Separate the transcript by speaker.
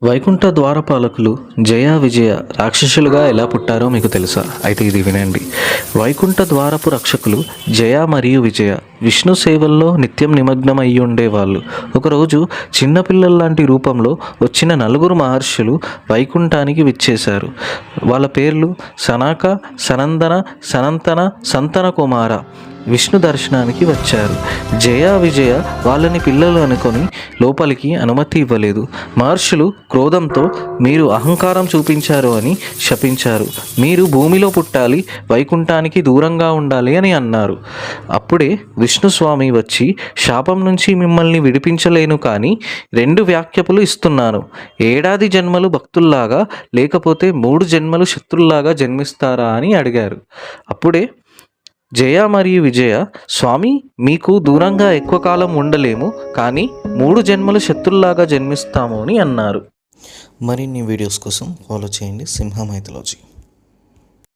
Speaker 1: వైకుంఠ ద్వారపాలకులు జయ విజయ రాక్షసులుగా ఎలా పుట్టారో మీకు తెలుసా? అయితే ఇది వినండి. వైకుంఠ ద్వారపు రక్షకులు జయ మరియు విజయ విష్ణు సేవల్లో నిత్యం నిమగ్నమై ఉండేవాళ్ళు. ఒకరోజు చిన్నపిల్లల్లాంటి రూపంలో వచ్చిన నలుగురు మహర్షులు వైకుంఠానికి విచ్చేశారు. వాళ్ళ పేర్లు సనాక, సనందన, సనంతన, సంతన కుమార. విష్ణు దర్శనానికి వచ్చారు. జయ విజయ వాళ్ళని పిల్లలు అనుకొని లోపలికి అనుమతి ఇవ్వలేదు. మహర్షులు క్రోధంతో మీరు అహంకారం చూపించారు అని శపించారు. మీరు భూమిలో పుట్టాలి, వైకుంఠానికి దూరంగా ఉండాలి అని అన్నారు. అప్పుడే విష్ణుస్వామి వచ్చి శాపం నుంచి మిమ్మల్ని విడిపించలేను, కానీ 2 వ్యాఖ్యలు ఇస్తున్నాను. 7 జన్మలు భక్తుల్లాగా, లేకపోతే 3 జన్మలు శత్రుల్లాగా జన్మిస్తారా అని అడిగారు. అప్పుడే జయ మరియు విజయ, స్వామి మీకు దూరంగా ఎక్కువ కాలం ఉండలేము, కానీ 3 జన్మలు శత్రుల్లాగా జన్మిస్తాము అని అన్నారు. మరిన్ని వీడియోస్ కోసం ఫాలో చేయండి సింహ మైథాలజీ.